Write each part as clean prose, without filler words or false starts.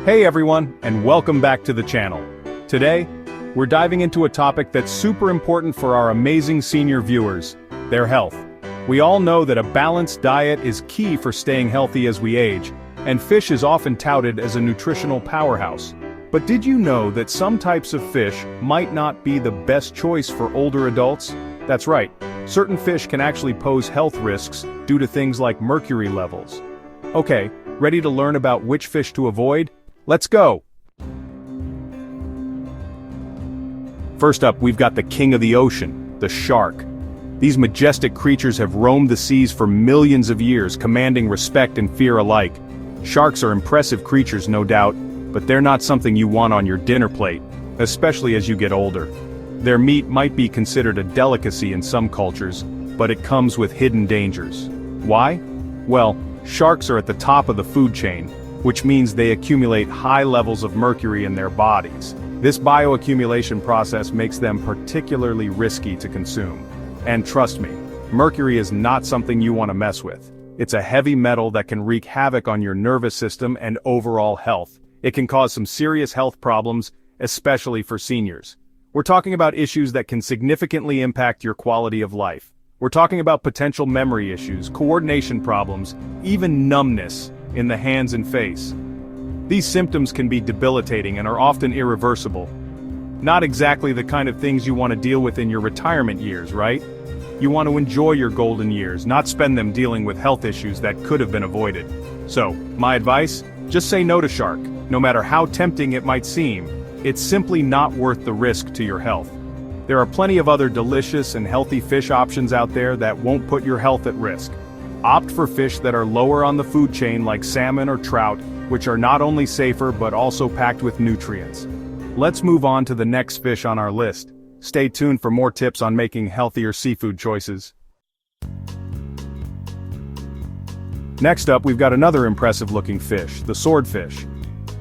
Hey everyone, and welcome back to the channel. Today, we're diving into a topic that's super important for our amazing senior viewers, their health. We all know that a balanced diet is key for staying healthy as we age, and fish is often touted as a nutritional powerhouse. But did you know that some types of fish might not be the best choice for older adults? That's right, certain fish can actually pose health risks due to things like mercury levels. Okay, ready to learn about which fish to avoid? Let's go! First up, we've got the king of the ocean, the shark. These majestic creatures have roamed the seas for millions of years, commanding respect and fear alike. Sharks are impressive creatures, no doubt, but they're not something you want on your dinner plate, especially as you get older. Their meat might be considered a delicacy in some cultures, but it comes with hidden dangers. Why? Well, sharks are at the top of the food chain, which means they accumulate high levels of mercury in their bodies. This bioaccumulation process makes them particularly risky to consume. And trust me, mercury is not something you want to mess with. It's a heavy metal that can wreak havoc on your nervous system and overall health. It can cause some serious health problems, especially for seniors. We're talking about issues that can significantly impact your quality of life. We're talking about potential memory issues, coordination problems, even numbness in the hands and face. These symptoms can be debilitating and are often irreversible. Not exactly the kind of things you want to deal with in your retirement years, right? You want to enjoy your golden years, not spend them dealing with health issues that could have been avoided. So, my advice? Just say no to shark. No matter how tempting it might seem, it's simply not worth the risk to your health. There are plenty of other delicious and healthy fish options out there that won't put your health at risk. Opt for fish that are lower on the food chain like salmon or trout, which are not only safer but also packed with nutrients. Let's move on to the next fish on our list. Stay tuned for more tips on making healthier seafood choices. Next up, we've got another impressive looking fish, the swordfish.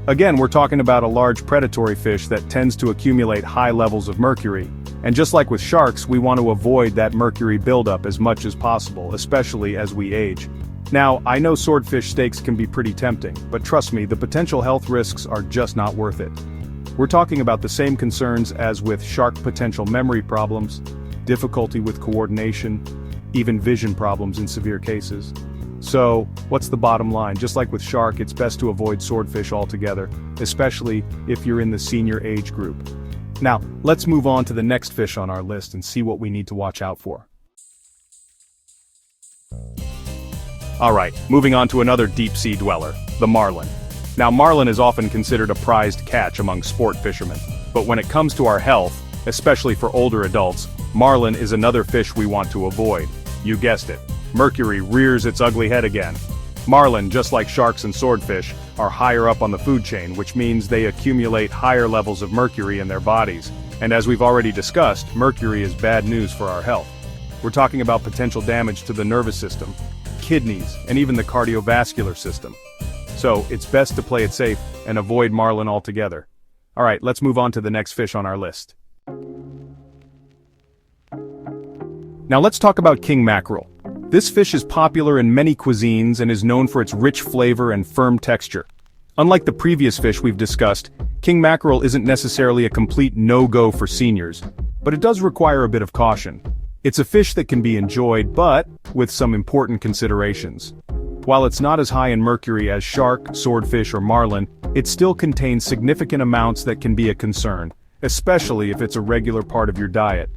Again, we're talking about a large predatory fish that tends to accumulate high levels of mercury. And just like with sharks, we want to avoid that mercury buildup as much as possible, especially as we age. Now, I know swordfish steaks can be pretty tempting, but trust me, the potential health risks are just not worth it. We're talking about the same concerns as with shark: potential memory problems, difficulty with coordination, even vision problems in severe cases. So, what's the bottom line? Just like with shark, it's best to avoid swordfish altogether, especially if you're in the senior age group. Now, let's move on to the next fish on our list and see what we need to watch out for. Alright, moving on to another deep-sea dweller, the marlin. Now, marlin is often considered a prized catch among sport fishermen, but when it comes to our health, especially for older adults, marlin is another fish we want to avoid. You guessed it, mercury rears its ugly head again. Marlin, just like sharks and swordfish, are higher up on the food chain, which means they accumulate higher levels of mercury in their bodies. And as we've already discussed, mercury is bad news for our health. We're talking about potential damage to the nervous system, kidneys, and even the cardiovascular system. So, it's best to play it safe and avoid marlin altogether. Alright, let's move on to the next fish on our list. Now let's talk about king mackerel. This fish is popular in many cuisines and is known for its rich flavor and firm texture. Unlike the previous fish we've discussed, king mackerel isn't necessarily a complete no-go for seniors, but it does require a bit of caution. It's a fish that can be enjoyed, but with some important considerations. While it's not as high in mercury as shark, swordfish, or marlin, it still contains significant amounts that can be a concern, especially if it's a regular part of your diet.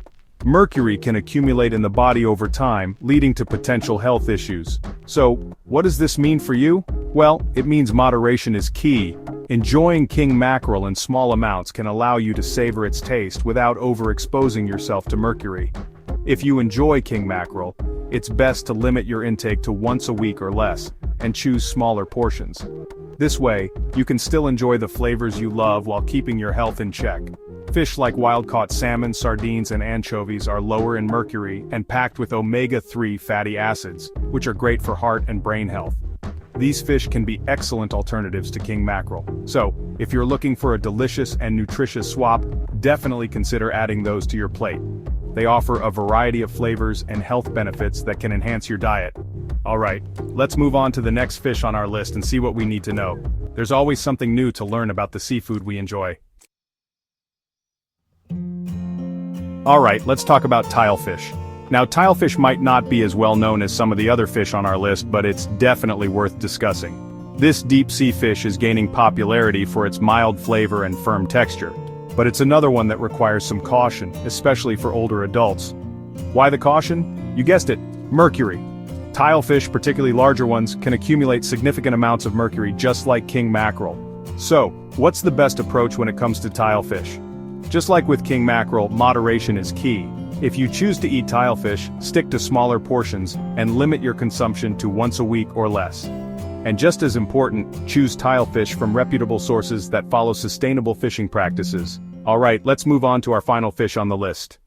Mercury can accumulate in the body over time, leading to potential health issues. So, what does this mean for you? Well, it means moderation is key. Enjoying king mackerel in small amounts can allow you to savor its taste without overexposing yourself to mercury. If you enjoy king mackerel, it's best to limit your intake to once a week or less, and choose smaller portions. This way, you can still enjoy the flavors you love while keeping your health in check. Fish like wild-caught salmon, sardines, and anchovies are lower in mercury and packed with omega-3 fatty acids, which are great for heart and brain health. These fish can be excellent alternatives to king mackerel. So, if you're looking for a delicious and nutritious swap, definitely consider adding those to your plate. They offer a variety of flavors and health benefits that can enhance your diet. Alright, let's move on to the next fish on our list and see what we need to know. There's always something new to learn about the seafood we enjoy. Alright, let's talk about tilefish. Now, tilefish might not be as well known as some of the other fish on our list, but it's definitely worth discussing. This deep-sea fish is gaining popularity for its mild flavor and firm texture, but it's another one that requires some caution, especially for older adults. Why the caution? You guessed it, mercury. Tilefish, particularly larger ones, can accumulate significant amounts of mercury just like king mackerel. So, what's the best approach when it comes to tilefish? Just like with king mackerel, moderation is key. If you choose to eat tilefish, stick to smaller portions and limit your consumption to once a week or less. And just as important, choose tilefish from reputable sources that follow sustainable fishing practices. Alright, let's move on to our final fish on the list.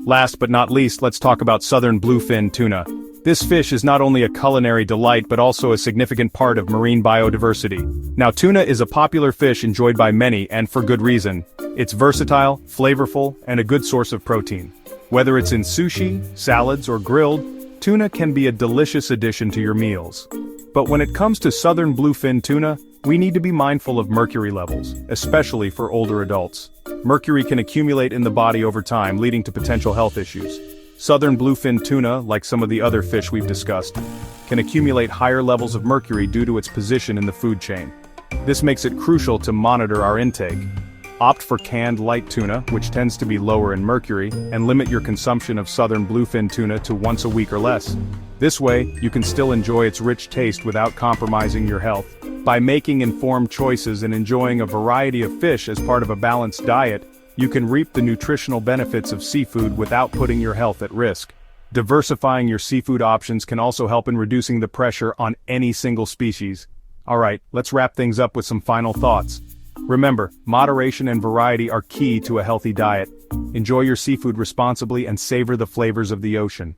Last but not least, let's talk about southern bluefin tuna. This fish is not only a culinary delight but also a significant part of marine biodiversity. Now, tuna is a popular fish enjoyed by many, and for good reason. It's versatile, flavorful, and a good source of protein. Whether it's in sushi, salads, or grilled, tuna can be a delicious addition to your meals. But when it comes to southern bluefin tuna, we need to be mindful of mercury levels, especially for older adults. Mercury can accumulate in the body over time, leading to potential health issues. Southern bluefin tuna, like some of the other fish we've discussed, can accumulate higher levels of mercury due to its position in the food chain. This makes it crucial to monitor our intake. Opt for canned light tuna, which tends to be lower in mercury, and limit your consumption of southern bluefin tuna to once a week or less. This way, you can still enjoy its rich taste without compromising your health. By making informed choices and enjoying a variety of fish as part of a balanced diet, you can reap the nutritional benefits of seafood without putting your health at risk. Diversifying your seafood options can also help in reducing the pressure on any single species. Alright, let's wrap things up with some final thoughts. Remember, moderation and variety are key to a healthy diet. Enjoy your seafood responsibly and savor the flavors of the ocean.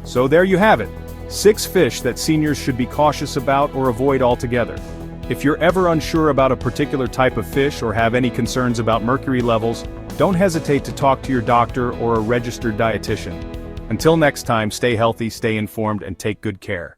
So there you have it. 6 fish that seniors should be cautious about or avoid altogether. If you're ever unsure about a particular type of fish or have any concerns about mercury levels, don't hesitate to talk to your doctor or a registered dietitian. Until next time, stay healthy, stay informed, and take good care.